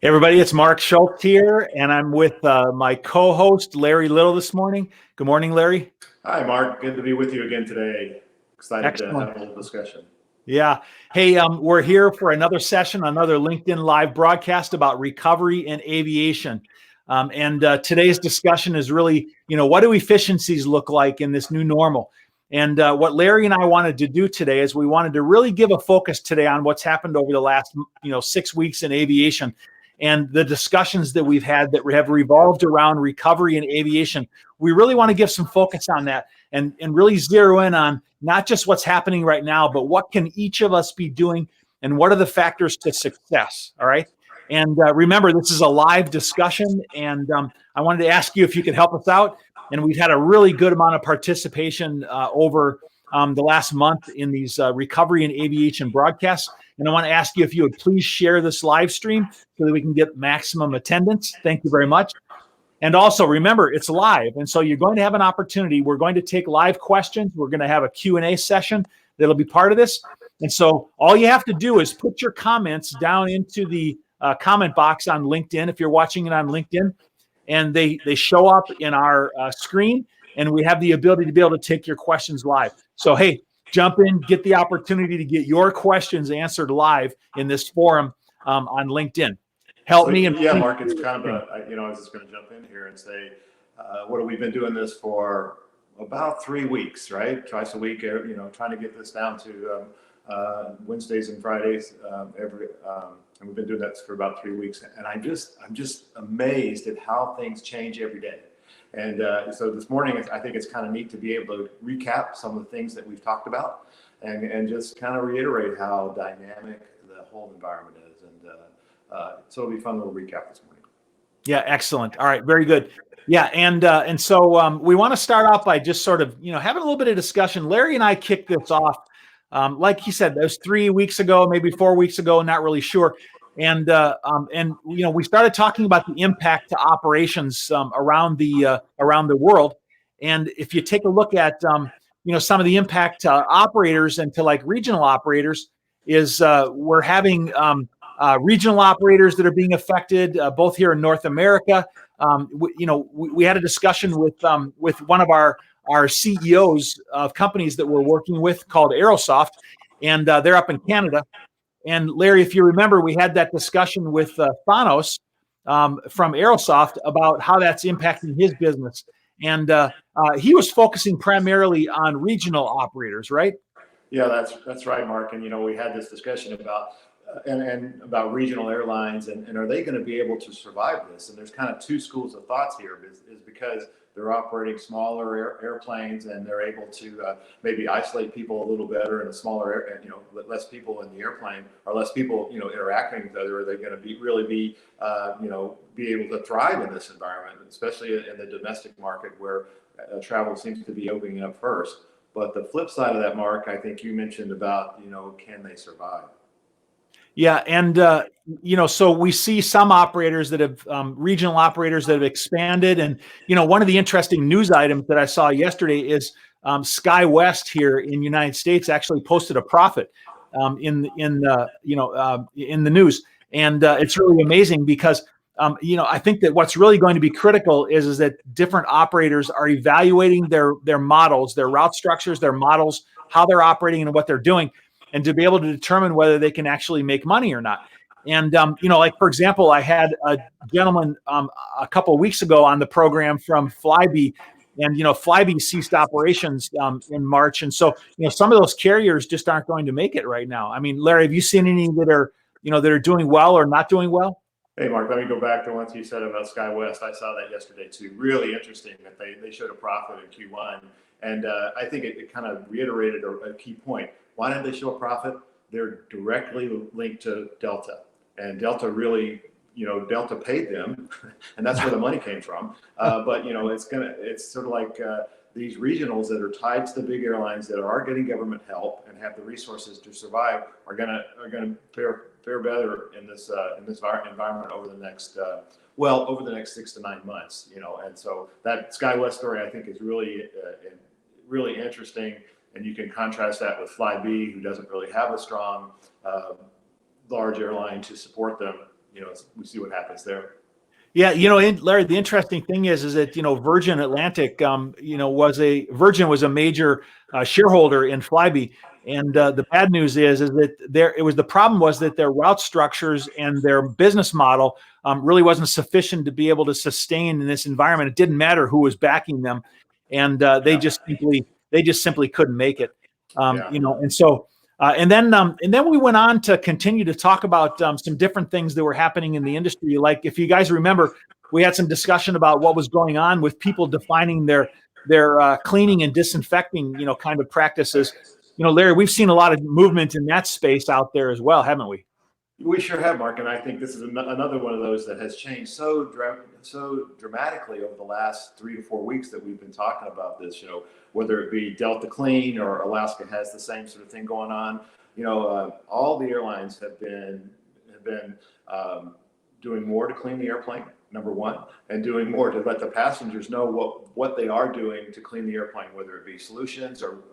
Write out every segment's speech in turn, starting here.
Hey everybody, it's Mark Schultz here, and I'm with my co-host Larry Little this morning. Good morning, Larry. Hi, Mark. Good to be with you again today. Excited to Excellent. have a little discussion. Yeah. Hey, we're here for another session, another LinkedIn Live broadcast about recovery in aviation. And today's discussion is really, what do efficiencies look like in this new normal? And what Larry and I wanted to do today is we wanted to really give a focus today on what's happened over the last, 6 weeks in aviation and the discussions that we've had that have revolved around recovery in aviation. We really want to give some focus on that and really zero in on not just what's happening right now, but what can each of us be doing and what are the factors to success, all right? And remember, this is a live discussion, and I wanted to ask you if you could help us out. And we've had a really good amount of participation over the last month in these recovery in aviation broadcasts. And I want to ask you if you would please share this live stream so that we can get maximum attendance. Thank you very much. And also remember, it's live. And so you're going to have an opportunity. We're going to take live questions. We're going to have a Q&A session that'll be part of this. And so all you have to do is put your comments down into the comment box on LinkedIn if you're watching it on LinkedIn. And they show up in our screen, and we have the ability to be able to take your questions live. So, hey, jump in, get the opportunity to get your questions answered live in this forum on LinkedIn. Help me. Yeah, Mark, it's kind of I was just going to jump in here and say, what have we been doing this for about 3 weeks, right? Twice a week, trying to get this down to Wednesdays and Fridays and we've been doing that for about 3 weeks. And I'm just amazed at how things change every day. And so this morning, I think it's kind of neat to be able to recap some of the things that we've talked about and just kind of reiterate how dynamic the whole environment is. And so it'll be fun little recap this morning. Yeah, excellent. All right, very good. Yeah, and so we want to start off by just sort of having a little bit of discussion. Larry and I kicked this off, like he said, that was 3 weeks ago, maybe 4 weeks ago, not really sure. And we started talking about the impact to operations around the world. And if you take a look at some of the impact to operators and to like regional operators, is we're having regional operators that are being affected, both here in North America. We had a discussion with one of our CEOs of companies that we're working with called Aerosoft, and they're up in Canada. And Larry, if you remember, we had that discussion with Thanos from Aerosoft about how that's impacting his business. And he was focusing primarily on regional operators, right? Yeah, that's right, Mark. And we had this discussion about and about regional airlines and are they going to be able to survive this? And there's kind of two schools of thoughts here. Is because they're operating smaller airplanes and they're able to maybe isolate people a little better in a smaller less people in the airplane or less people interacting with other. Are they going to be able to thrive in this environment, especially in the domestic market where travel seems to be opening up first? But the flip side of that, Mark, I think you mentioned about can they survive? Yeah, and so we see some operators that have regional operators that have expanded, and one of the interesting news items that I saw yesterday is SkyWest here in the United States actually posted a profit in the news, and it's really amazing because I think that what's really going to be critical is that different operators are evaluating their models, their route structures, their models, how they're operating, and what they're doing, and to be able to determine whether they can actually make money or not. And, like, for example, I had a gentleman a couple of weeks ago on the program from Flybe, and, Flybe ceased operations in March. And so, some of those carriers just aren't going to make it right now. I mean, Larry, have you seen any that are doing well or not doing well? Hey, Mark, let me go back to what you said about SkyWest. I saw that yesterday, too. Really interesting that they showed a profit in Q1. And I think it kind of reiterated a key point. Why did they show a profit? They're directly linked to Delta. And Delta really, Delta paid them, and that's where the money came from. But, it's sort of like these regionals that are tied to the big airlines that are getting government help and have the resources to survive are going to fare better in this environment over the next 6 to 9 months. And so that SkyWest story I think is really really interesting, and you can contrast that with Flybe, who doesn't really have a strong large airline to support them. we see what happens there. Yeah, Larry, the interesting thing is that Virgin Atlantic, Virgin was a major shareholder in Flybe, and the bad news is that the problem was that their route structures and their business model really wasn't sufficient to be able to sustain in this environment. It didn't matter who was backing them, and they just simply couldn't make it. And so. And then we went on to continue to talk about some different things that were happening in the industry. Like, if you guys remember, we had some discussion about what was going on with people defining their cleaning and disinfecting, kind of practices. Larry, we've seen a lot of movement in that space out there as well, haven't we? We sure have, Mark, and I think this is another one of those that has changed so dramatically over the last 3 to 4 weeks that we've been talking about this. Whether it be Delta Clean or Alaska has the same sort of thing going on. All the airlines have been doing more to clean the airplane, number one, and doing more to let the passengers know what they are doing to clean the airplane, whether it be solutions or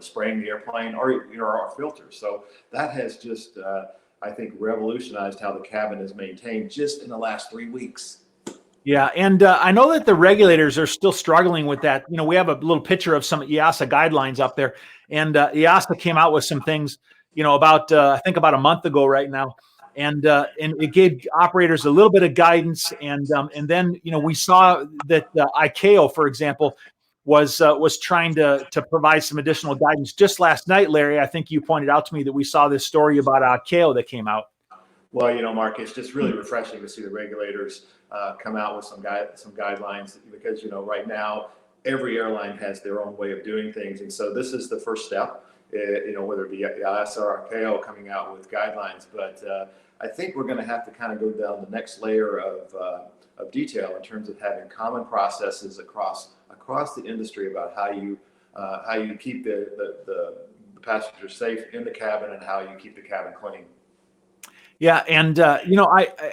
spraying the airplane or our filters. So that has just I think revolutionized how the cabin is maintained just in the last 3 weeks. Yeah, and I know that the regulators are still struggling with that. We have a little picture of some EASA guidelines up there, and EASA came out with some things, about I think about a month ago right now, and it gave operators a little bit of guidance, and then we saw that ICAO, for example, was trying to provide some additional guidance. Just last night, Larry, I think you pointed out to me that we saw this story about ICAO that came out. Well, Mark, it's just really refreshing to see the regulators come out with some guidelines, because right now every airline has their own way of doing things, and so this is the first step. Whether it be EASA or ICAO coming out with guidelines, but I think we're going to have to kind of go down the next layer of detail in terms of having common processes across the industry about how you keep the passengers safe in the cabin and how you keep the cabin clean. Yeah, and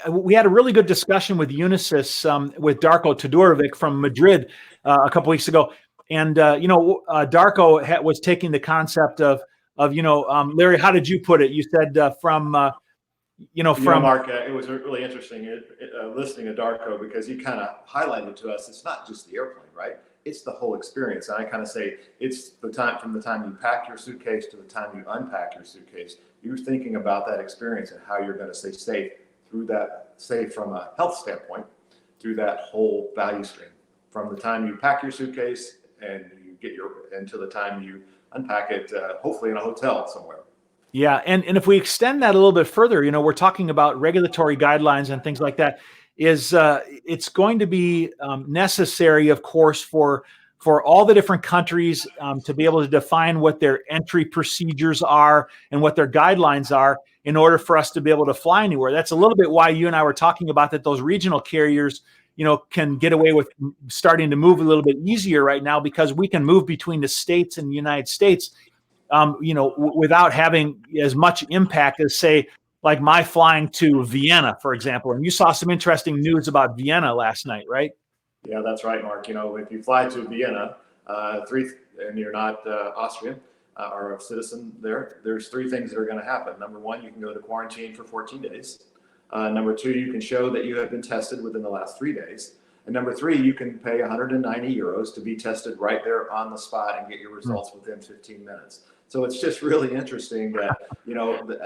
we had a really good discussion with Unisys with Darko Todorovic from Madrid a couple weeks ago, and Darko was taking the concept of Larry, how did you put it? You said Mark, it was really interesting listening to Darko, because he kind of highlighted to us it's not just the airplane, right? It's the whole experience. And I kind of say it's from the time you pack your suitcase to the time you unpack your suitcase. You're thinking about that experience and how you're going to stay safe through that, safe from a health standpoint, through that whole value stream, from the time you pack your suitcase and until the time you unpack it, hopefully in a hotel somewhere. Yeah, and if we extend that a little bit further, we're talking about regulatory guidelines and things like that. It's going to be necessary, of course, for all the different countries to be able to define what their entry procedures are and what their guidelines are in order for us to be able to fly anywhere. That's a little bit why you and I were talking about that those regional carriers, can get away with starting to move a little bit easier right now, because we can move between the states and the United States, without having as much impact as, say, like my flying to Vienna, for example. And you saw some interesting news about Vienna last night, right? Yeah, that's right, Mark. If you fly to Vienna, and you're not Austrian or a citizen there's 3 things that are going to happen. Number 1, you can go to quarantine for 14 days. Number 2, you can show that you have been tested within the last 3 days. And number 3, you can pay 190 euros to be tested right there on the spot and get your results within 15 minutes. So it's just really interesting that,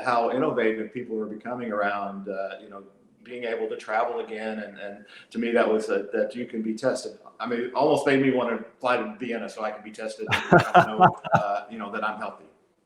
how innovative people are becoming around, being able to travel again. And to me, that was that you can be tested. I mean, it almost made me want to fly to Vienna so I can be tested and know, that I'm healthy.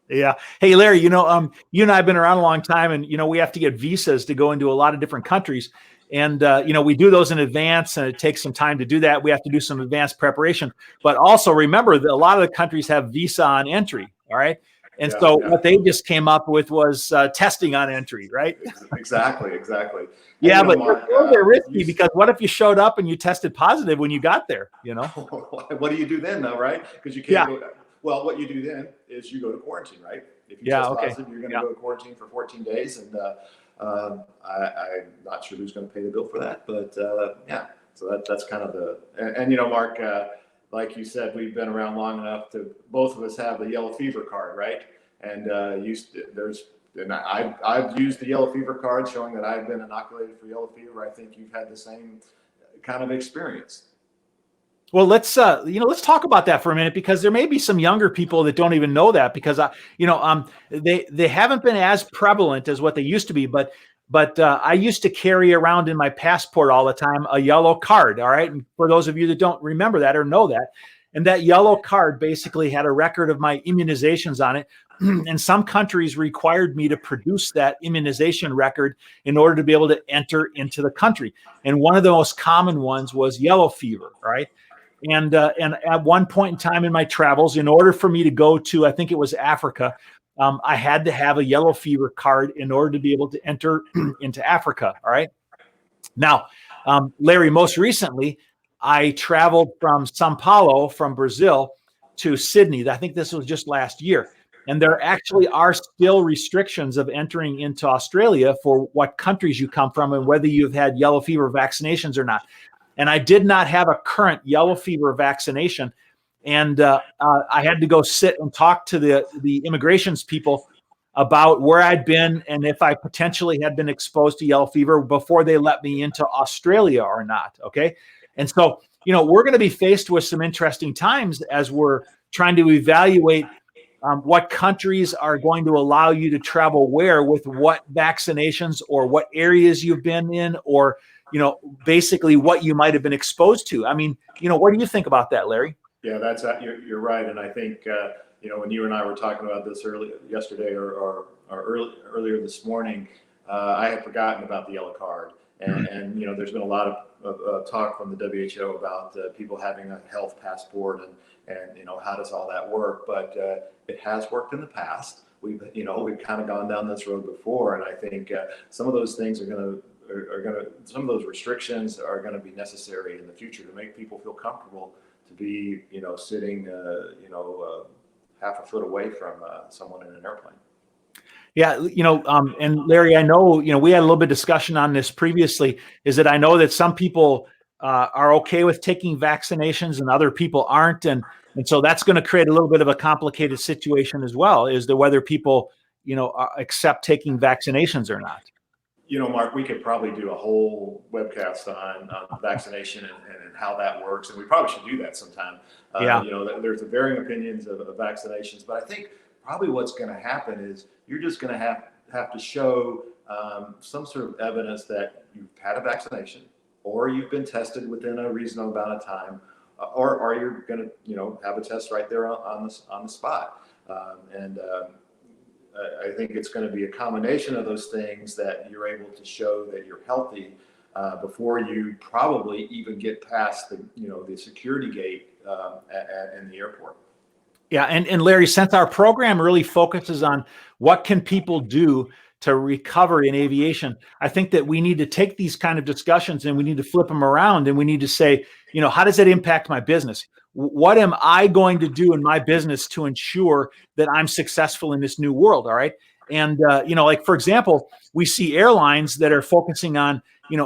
Yeah. Hey, Larry, you and I have been around a long time, and, we have to get visas to go into a lot of different countries. And, we do those in advance, and it takes some time to do that. We have to do some advanced preparation. But also remember that a lot of the countries have visa on entry. All right. And what they just came up with was testing on entry, right? Exactly. Yeah, but Mark, they're risky, because what if you showed up and you tested positive when you got there? What do you do then, though, right? Because you can't go. Well, what you do then is you go to quarantine, right? If you test positive, you're going to go to quarantine for 14 days. And I'm not sure who's going to pay the bill for that. But so that's kind of and Mark, like you said, we've been around long enough to both of us have the yellow fever card, right? And there's and I've used the yellow fever card showing that I've been inoculated for yellow fever. I think you've had the same kind of experience. Well, let's talk about that for a minute, because there may be some younger people that don't even know that, because they haven't been as prevalent as what they used to be. But I used to carry around in my passport all the time a yellow card. All right, and for those of you that don't remember that or know that, and that yellow card basically had a record of my immunizations on it. And some countries required me to produce that immunization record in order to be able to enter into the country. And one of the most common ones was yellow fever, right? And at one point in time in my travels, in order for me to go to, I think it was Africa, I had to have a yellow fever card in order to be able to enter into Africa. All right. Now, Larry, most recently, I traveled from Sao Paulo, from Brazil, to Sydney. I think this was just last year. And there actually are still restrictions of entering into Australia for what countries you come from and whether you've had yellow fever vaccinations or not. And I did not have a current yellow fever vaccination. And I had to go sit and talk to the immigrations people about where I'd been and if I potentially had been exposed to yellow fever before they let me into Australia or not. Okay. And so, we're going to be faced with some interesting times as we're trying to evaluate what countries are going to allow you to travel where, with what vaccinations, or what areas you've been in, or basically what you might have been exposed to. I mean, what do you think about that, Larry? Yeah, you're right. And I think, when you and I were talking about this yesterday or earlier this morning, I had forgotten about the yellow card. And there's been a lot of talk from the WHO about people having a health passport and how does all that work? But it has worked in the past. We've kind of gone down this road before. And I think some of those things some of those restrictions are going to be necessary in the future to make people feel comfortable to be, sitting, half a foot away from someone in an airplane. Yeah, and Larry, I know, we had a little bit of discussion on this previously, is that I know that some people are okay with taking vaccinations and other people aren't. And so that's going to create a little bit of a complicated situation as well, is to whether people, accept taking vaccinations or not. Mark, we could probably do a whole webcast on vaccination and how that works. And we probably should do that sometime. Yeah. There's varying opinions of vaccinations, but I think probably what's going to happen is you're just going to have to show some sort of evidence that you've had a vaccination, or you've been tested within a reasonable amount of time, or you're going to, have a test right there on the spot. I think it's going to be a combination of those things that you're able to show that you're healthy before you probably even get past the security gate in the airport. Yeah, and Larry, since our program really focuses on what can people do to recover in aviation, I think that we need to take these kind of discussions and we need to flip them around, and we need to say, how does that impact my business? What am I going to do in my business to ensure that I'm successful in this new world? All right. And, like, for example, we see airlines that are focusing on,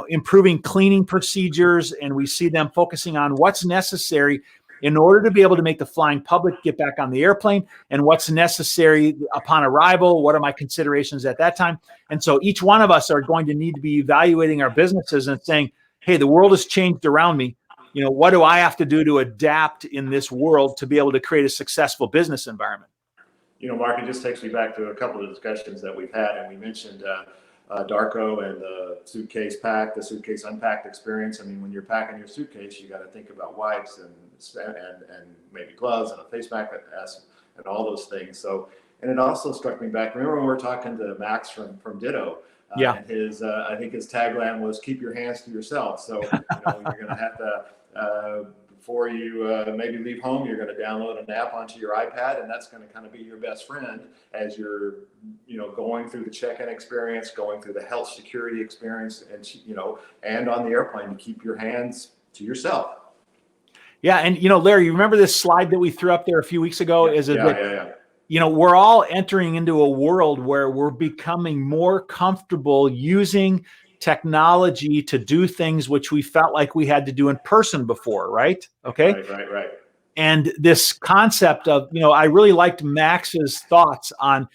improving cleaning procedures, and we see them focusing on what's necessary in order to be able to make the flying public get back on the airplane, and what's necessary upon arrival. What are my considerations at that time? And so each one of us are going to need to be evaluating our businesses and saying, hey, the world has changed around me. What do I have to do to adapt in this world to be able to create a successful business environment? Mark, it just takes me back to a couple of discussions that we've had, and we mentioned Darko and the suitcase packed, the suitcase unpacked experience. I mean, when you're packing your suitcase, you got to think about wipes and maybe gloves and a face mask and all those things. So, and it also struck me back. Remember when we were talking to Max from Ditto? Yeah. And his, I think his tagline was "Keep your hands to yourself." So you're going to have to. Before you maybe leave home, you're going to download an app onto your iPad, and that's going to kind of be your best friend as you're, going through the check-in experience, going through the health security experience, and on the airplane, to keep your hands to yourself. Yeah, and Larry, you remember this slide that we threw up there a few weeks ago? Yeah. We're all entering into a world where we're becoming more comfortable using technology to do things which we felt like we had to do in person before, right? Okay. Right. And this concept of, I really liked Max's thoughts on,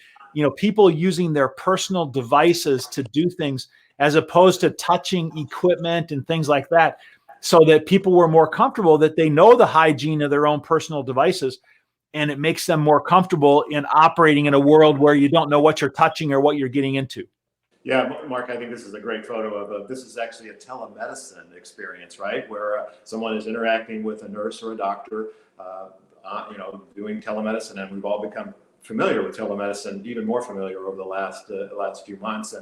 people using their personal devices to do things as opposed to touching equipment and things like that, so that people were more comfortable, that they know the hygiene of their own personal devices, and it makes them more comfortable in operating in a world where you don't know what you're touching or what you're getting into. Yeah, Mark, I think this is a great photo of this is actually a telemedicine experience, right? Where someone is interacting with a nurse or a doctor, doing telemedicine, and we've all become familiar with telemedicine, even more familiar over the last few months,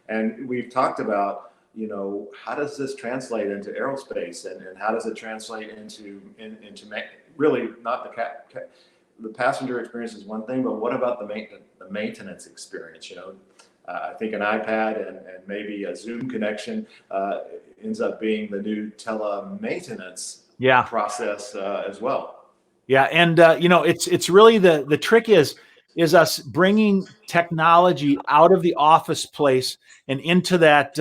and we've talked about, how does this translate into aerospace, and how does it translate into really not the passenger experience is one thing, but what about the maintenance experience? I think an iPad and maybe a Zoom connection ends up being the new tele-maintenance process as well. Yeah, and it's really the trick is us bringing technology out of the office place and into that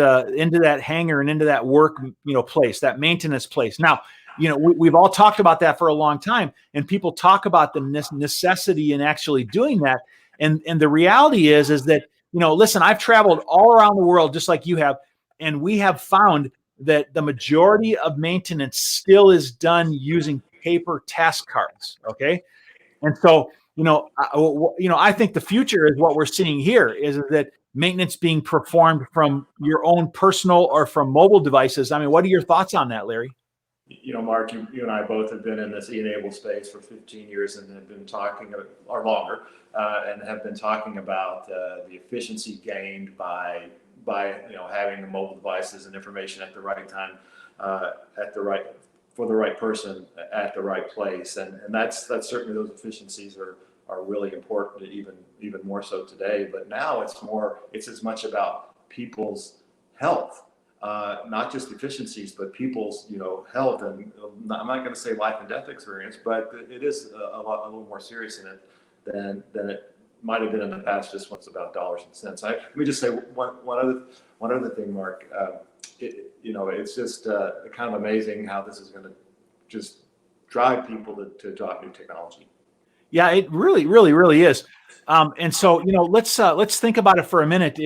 hangar and into that work place, that maintenance place. Now, we've all talked about that for a long time, and people talk about the necessity in actually doing that. And the reality is that, listen, I've traveled all around the world just like you have, and we have found that the majority of maintenance still is done using paper task cards. Okay. And so, I think the future is what we're seeing here is that maintenance being performed from your own personal or from mobile devices. I mean, what are your thoughts on that, Larry? Mark, you and I both have been in this e-enable space for 15 years and have been talking, or longer, and have been talking about the efficiency gained by having the mobile devices and information at the right time, for the right person at the right place, and that's certainly, those efficiencies are really important, even more so today. But now it's as much about people's health. Not just efficiencies, but people's health, and I'm not going to say life and death experience, but it is a little more serious in it than it might have been in the past. Just when it's about dollars and cents. Let me just say one other thing, Mark. It's just kind of amazing how this is going to just drive people to adopt new technology. Yeah, it really, really, really is. And so let's think about it for a minute.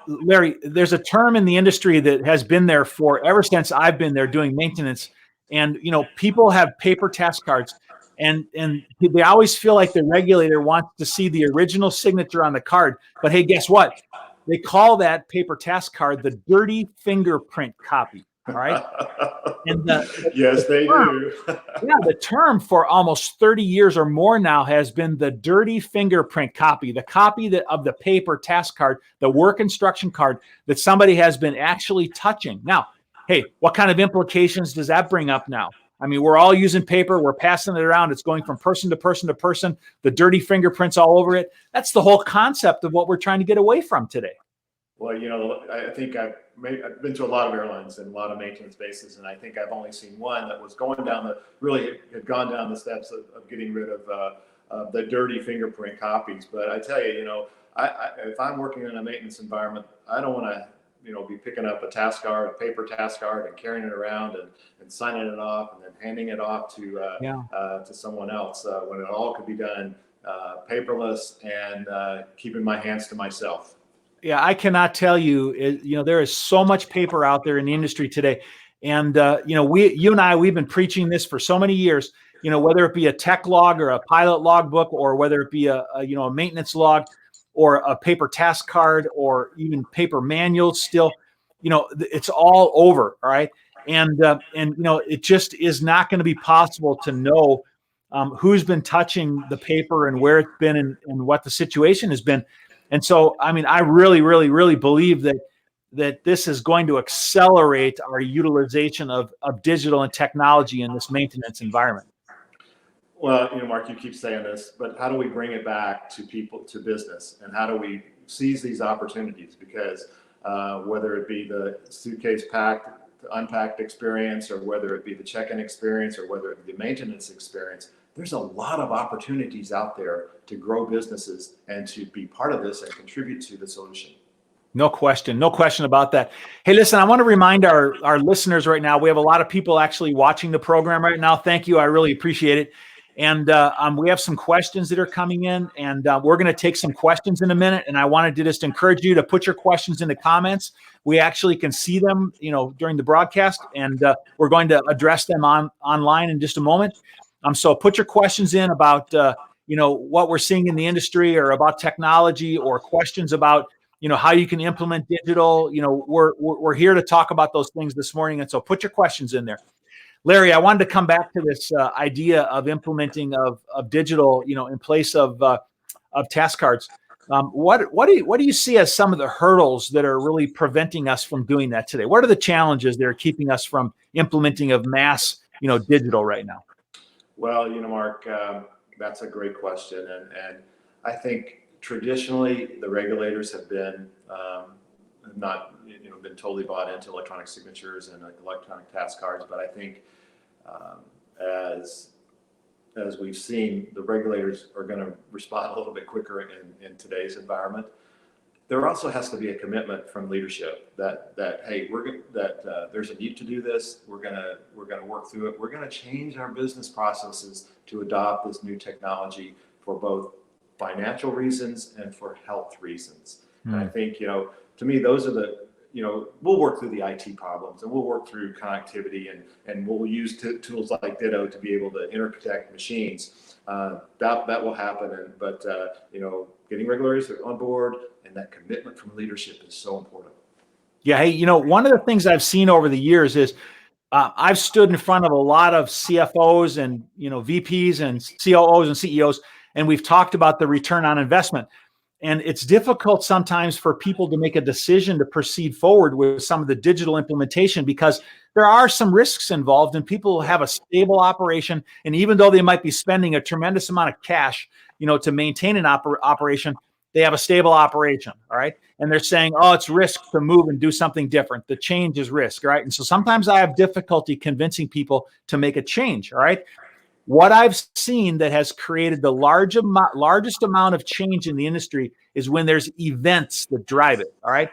Larry, there's a term in the industry that has been there ever since I've been there doing maintenance. And, people have paper task cards, and they always feel like the regulator wants to see the original signature on the card. But hey, guess what? They call that paper task card the dirty fingerprint copy. All right. And yes, they do. Yeah, the term for almost 30 years or more now has been the dirty fingerprint copy, the copy of the paper task card, the work instruction card that somebody has been actually touching. Now, hey, what kind of implications does that bring up now? I mean, we're all using paper. We're passing it around. It's going from person to person to person. The dirty fingerprints all over it. That's the whole concept of what we're trying to get away from today. Well, I think I've been to a lot of airlines and a lot of maintenance bases, and I think I've only seen one that was had gone down the steps of getting rid of the dirty fingerprint copies. But I tell you, if I'm working in a maintenance environment, I don't want to, be picking up a paper task card, and carrying it around and signing it off and then handing it off to someone else, when it all could be done paperless and keeping my hands to myself. Yeah, I cannot tell you, there is so much paper out there in the industry today. And, you and I, we've been preaching this for so many years, whether it be a tech log or a pilot log book, or whether it be a maintenance log or a paper task card or even paper manuals still, it's all over. All right. And it just is not going to be possible to know who's been touching the paper and where it's been and what the situation has been. And so, I mean, I really, really, really believe that this is going to accelerate our utilization of digital and technology in this maintenance environment. Well, Mark, you keep saying this, but how do we bring it back to people, to business, and how do we seize these opportunities? Because whether it be the suitcase unpacked experience, or whether it be the check-in experience, or whether it be the maintenance experience, there's a lot of opportunities out there to grow businesses and to be part of this and contribute to the solution. No question about that. Hey, listen, I want to remind our listeners right now, we have a lot of people actually watching the program right now. Thank you. I really appreciate it. And we have some questions that are coming in, and we're going to take some questions in a minute. And I wanted to just encourage you to put your questions in the comments. We actually can see them, during the broadcast, and we're going to address them online in just a moment. So put your questions in about, what we're seeing in the industry, or about technology, or questions about, how you can implement digital. We're here to talk about those things this morning. And so put your questions in there. Larry, I wanted to come back to this idea of implementing of digital, in place of task cards. What do you see as some of the hurdles that are really preventing us from doing that today? What are the challenges that are keeping us from implementing of mass, digital right now? Well, Mark, that's a great question, and I think traditionally the regulators have been not been totally bought into electronic signatures and electronic task cards, but I think as we've seen, the regulators are going to respond a little bit quicker in today's environment. There also has to be a commitment from leadership that hey, there's a need to do this. We're gonna work through it. We're gonna change our business processes to adopt this new technology for both financial reasons and for health reasons. And I think to me, those are the we'll work through the IT problems, and we'll work through connectivity, and we'll use tools like Ditto to be able to interconnect machines. That will happen, but getting regulators on board and that commitment from leadership is so important. Yeah, hey, one of the things I've seen over the years is I've stood in front of a lot of CFOs and VPs and COOs and CEOs, and we've talked about the return on investment. And it's difficult sometimes for people to make a decision to proceed forward with some of the digital implementation, because there are some risks involved, and people have a stable operation. And even though they might be spending a tremendous amount of cash, to maintain an operation, they have a stable operation. All right. And they're saying, oh, it's risk to move and do something different. The change is risk. Right. And so sometimes I have difficulty convincing people to make a change. All right. What I've seen that has created the largest amount of change in the industry is when there's events that drive it. All right.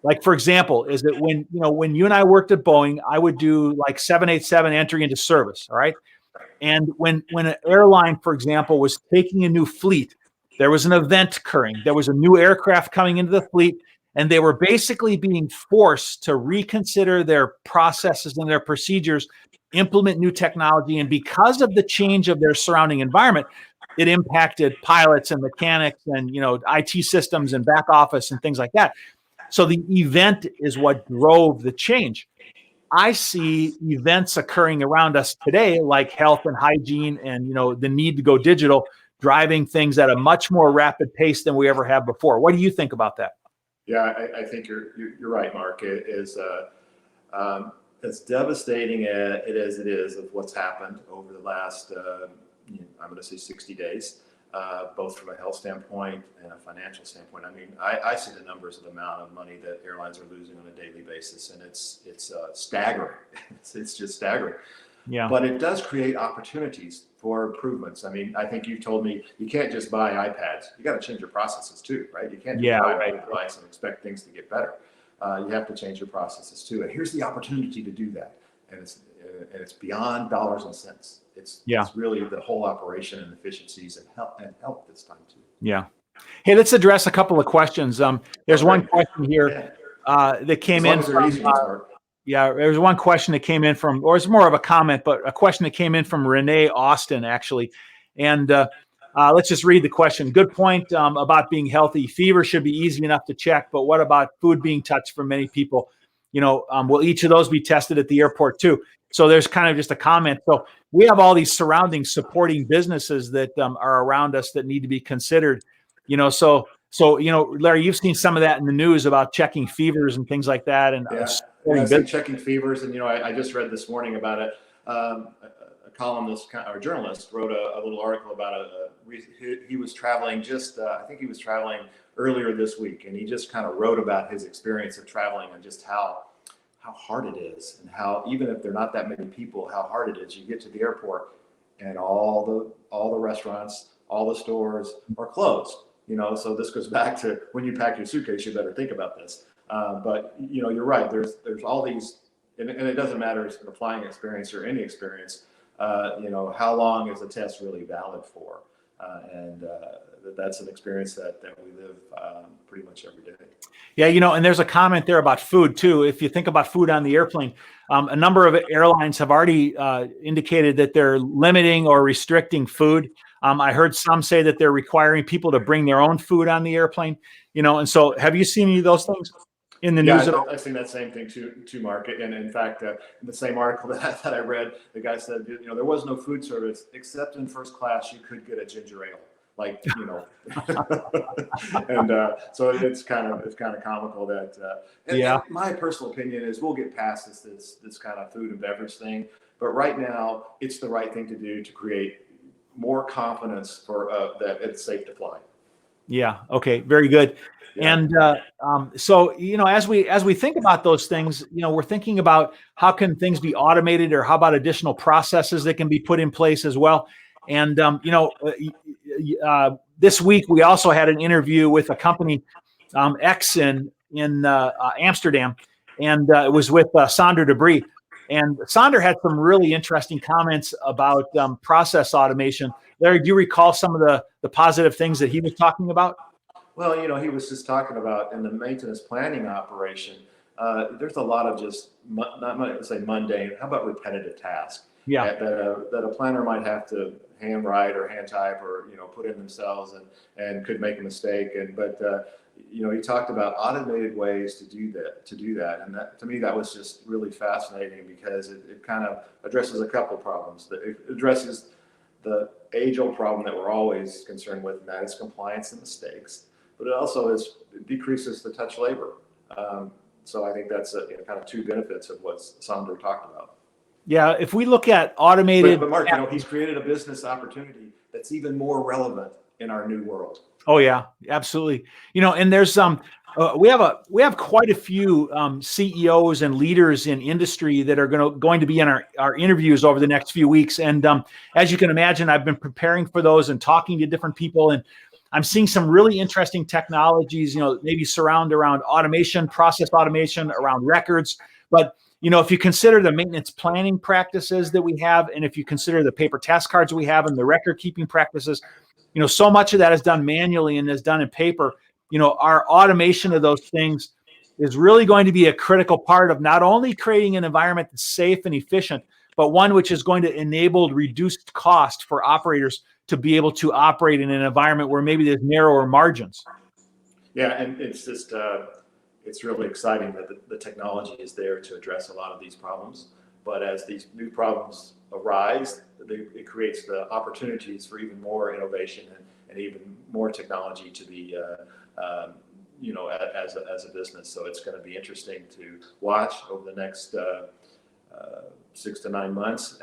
Like, for example, is that when you and I worked at Boeing, I would do like 787 entry into service. All right. And when an airline, for example, was taking a new fleet, there was an event occurring. There was a new aircraft coming into the fleet, and they were basically being forced to reconsider their processes and their procedures, implement new technology. And because of the change of their surrounding environment, it impacted pilots and mechanics and IT systems and back office and things like that. So the event is what drove the change. I see events occurring around us today, like health and hygiene and the need to go digital, driving things at a much more rapid pace than we ever have before. What do you think about that? Yeah, I think you're right, Mark. It is as devastating as it is of what's happened over the last I'm going to say 60 days, both from a health standpoint and a financial standpoint. I mean, I see the numbers of the amount of money that airlines are losing on a daily basis, and it's staggering. It's just staggering. Yeah. But it does create opportunities for improvements. I mean, I think you've told me you can't just buy iPads. You got to change your processes too, right? You can't just buy a device and expect things to get better. You have to change your processes too. And here's the opportunity to do that. And it's beyond dollars and cents. It's really the whole operation and efficiencies and help this time too. Yeah. Hey, let's address a couple of questions. There's one question here that came in. There's one question that came in from, or it's more of a comment, but a question that came in from Renee Austin, actually. And let's just read the question. Good point about being healthy. Fever should be easy enough to check, but what about food being touched for many people? Will each of those be tested at the airport too? So there's kind of just a comment. So we have all these surrounding supporting businesses that are around us that need to be considered. So Larry, you've seen some of that in the news about checking fevers and things like that. And I see checking fevers, and I just read this morning about it. A columnist or journalist wrote a little article about he was traveling I think he was traveling earlier this week, and he just kind of wrote about his experience of traveling and just how hard it is, and how even if there are not that many people, how hard it is. You get to the airport and all the restaurants, all the stores are closed. So this goes back to when you pack your suitcase, you better think about this. But you're right. There's all these, and it doesn't matter if it's a flying experience or any experience. how long is a test really valid for? And that's an experience that we live pretty much every day. Yeah, and there's a comment there about food too. If you think about food on the airplane, a number of airlines have already indicated that they're limiting or restricting food. I heard some say that they're requiring people to bring their own food on the airplane. And so have you seen any of those things in the news at all? I've seen that same thing too, Mark. And in fact, in the same article that I read, the guy said, there was no food service except in first class. You could get a ginger ale, and so it's kind of comical that. And my personal opinion is we'll get past this kind of food and beverage thing, but right now it's the right thing to do to create more confidence for that it's safe to fly. Yeah. Okay. Very good. Yeah. And so, as we think about those things, we're thinking about how can things be automated, or how about additional processes that can be put in place as well. And this week we also had an interview with a company, X in Amsterdam, and it was with Sander Debris. And Sander had some really interesting comments about process automation. Larry, do you recall some of the positive things that he was talking about? Well, he was just talking about in the maintenance planning operation, there's a lot of just not say mundane, how about repetitive tasks? Yeah. That a planner might have to hand write or hand type or put in themselves and could make a mistake. But he talked about automated ways to do that, and that to me that was just really fascinating because it kind of addresses a couple of problems. It addresses the age-old problem that we're always concerned with, and that is compliance and mistakes. But it also decreases the touch labor. So I think that's kind of two benefits of what Sander talked about. Yeah, if we look at automated, but Mark, he's created a business opportunity that's even more relevant in our new world. Oh yeah, absolutely. And there's we have quite a few CEOs and leaders in industry that are going to be in our interviews over the next few weeks. And as you can imagine, I've been preparing for those and talking to different people, and I'm seeing some really interesting technologies, maybe surround around automation, process automation, around records. But, if you consider the maintenance planning practices that we have, and if you consider the paper task cards we have and the record keeping practices, so much of that is done manually and is done in paper. Our automation of those things is really going to be a critical part of not only creating an environment that's safe and efficient, but one which is going to enable reduced cost for operators to be able to operate in an environment where maybe there's narrower margins. Yeah, and it's just it's really exciting that the technology is there to address a lot of these problems. But as these new problems arise, it creates the opportunities for even more innovation and even more technology to be, as a business. So it's going to be interesting to watch over the next 6 to 9 months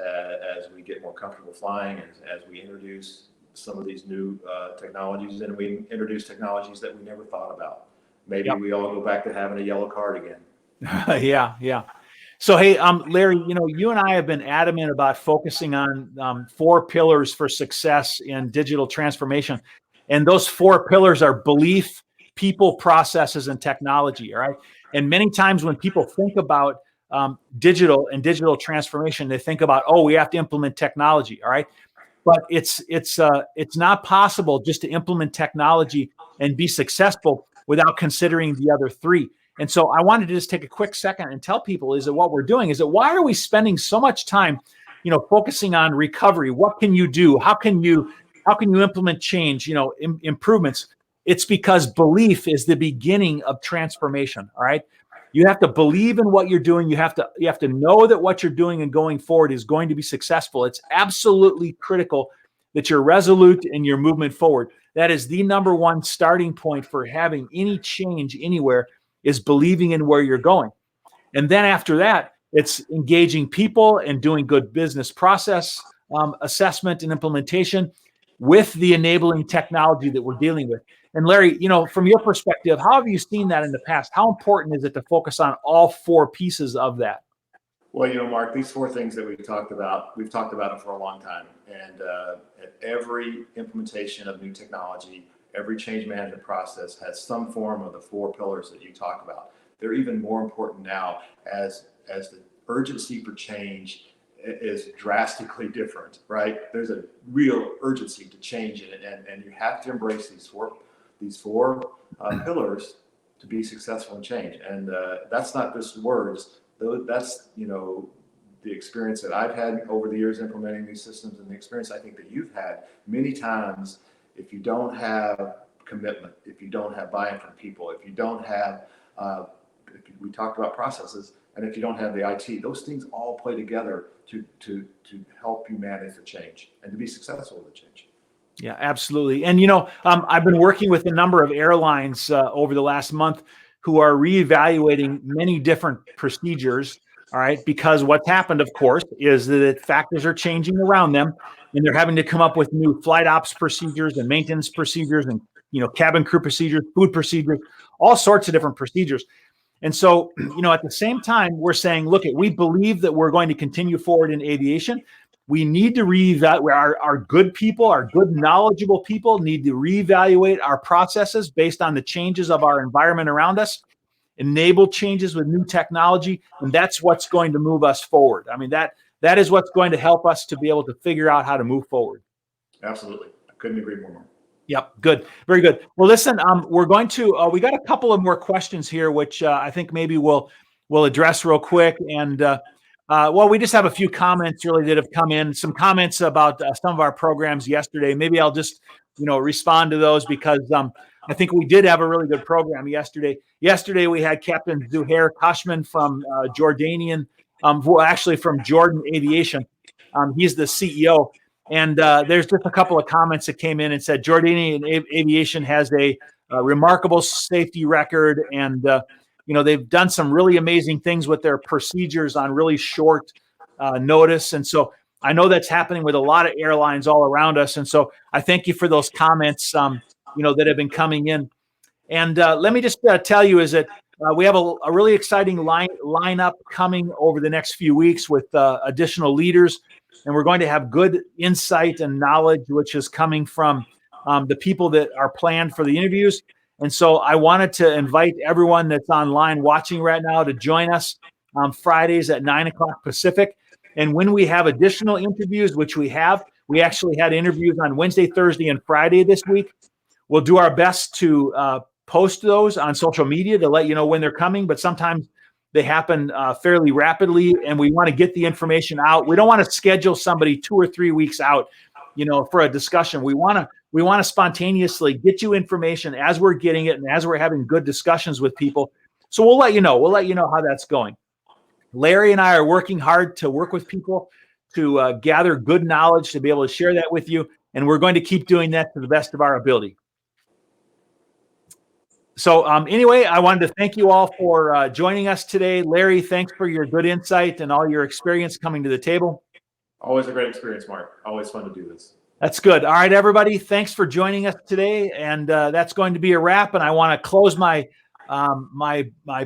as we get more comfortable flying, as we introduce some of these new technologies, and we introduce technologies that we never thought about. Maybe we all go back to having a yellow card again. Yeah. So, hey, Larry, you and I have been adamant about focusing on 4 pillars for success in digital transformation. And those 4 pillars are belief, people, processes, and technology. All right. And many times when people think about digital and digital transformation, they think about, we have to implement technology. All right. But it's not possible just to implement technology and be successful without considering the other 3. And so I wanted to just take a quick second and tell people is that what we're doing is that why are we spending so much time, focusing on recovery? What can you do? How can you implement change, improvements? It's because belief is the beginning of transformation. All right. You have to believe in what you're doing. You have to know that what you're doing and going forward is going to be successful. It's absolutely critical that you're resolute in your movement forward. That is the number one starting point for having any change anywhere, is believing in where you're going. And then after that, it's engaging people and doing good business process assessment and implementation with the enabling technology that we're dealing with. And Larry, from your perspective, how have you seen that in the past? How important is it to focus on all 4 pieces of that? Well, Mark, these 4 things that we've talked about them for a long time. And at every implementation of new technology, every change management process has some form of the 4 pillars that you talk about. They're even more important now as the urgency for change is drastically different, right? There's a real urgency to change it, and you have to embrace these four pillars to be successful in change. And that's not just words. That's the experience that I've had over the years implementing these systems, and the experience I think that you've had many times. If you don't have commitment, if you don't have buy-in from people, if you don't have, we talked about processes, and if you don't have the IT, those things all play together to help you manage the change and to be successful with the change. Yeah, absolutely. And, I've been working with a number of airlines over the last month who are reevaluating many different procedures. All right. Because what's happened, of course, is that factors are changing around them, and they're having to come up with new flight ops procedures and maintenance procedures and, cabin crew procedures, food procedures, all sorts of different procedures. And so, at the same time, we're saying, look, we believe that we're going to continue forward in aviation. We need to reevaluate our good people, our good knowledgeable people need to reevaluate our processes based on the changes of our environment around us, enable changes with new technology, and that's what's going to move us forward. I mean, that is what's going to help us to be able to figure out how to move forward. Absolutely. I couldn't agree more. Yep. Good. Very good. Well, listen, we're going to, we got a couple of more questions here, which I think maybe we'll address real quick. And, we just have a few comments really that have come in, some comments about some of our programs yesterday. Maybe I'll just, respond to those because I think we did have a really good program yesterday. Yesterday, we had Captain Zuhair Kashman from Jordanian, actually from Jordan Aviation. He's the CEO. And there's just a couple of comments that came in and said Jordanian Aviation has a remarkable safety record, and they've done some really amazing things with their procedures on really short notice. And so I know that's happening with a lot of airlines all around us. And so I thank you for those comments, that have been coming in. And let me just tell you is that we have a really exciting lineup coming over the next few weeks with additional leaders. And we're going to have good insight and knowledge, which is coming from the people that are planned for the interviews. And so I wanted to invite everyone that's online watching right now to join us on Fridays at 9:00 Pacific. And when we have additional interviews, which we actually had interviews on Wednesday, Thursday, and Friday this week. We'll do our best to post those on social media to let you know when they're coming, but sometimes they happen fairly rapidly, and we want to get the information out. We don't want to schedule somebody 2 or 3 weeks out, for a discussion. We want to spontaneously get you information as we're getting it and as we're having good discussions with people. So we'll let you know. We'll let you know how that's going. Larry and I are working hard to work with people to gather good knowledge to be able to share that with you, and we're going to keep doing that to the best of our ability. So anyway, I wanted to thank you all for joining us today. Larry, thanks for your good insight and all your experience coming to the table. Always a great experience, Mark. Always fun to do this. That's good. All right, everybody. Thanks for joining us today. And that's going to be a wrap. And I want to close my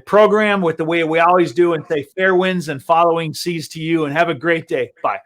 program with the way we always do and say fair winds and following seas to you, and have a great day. Bye.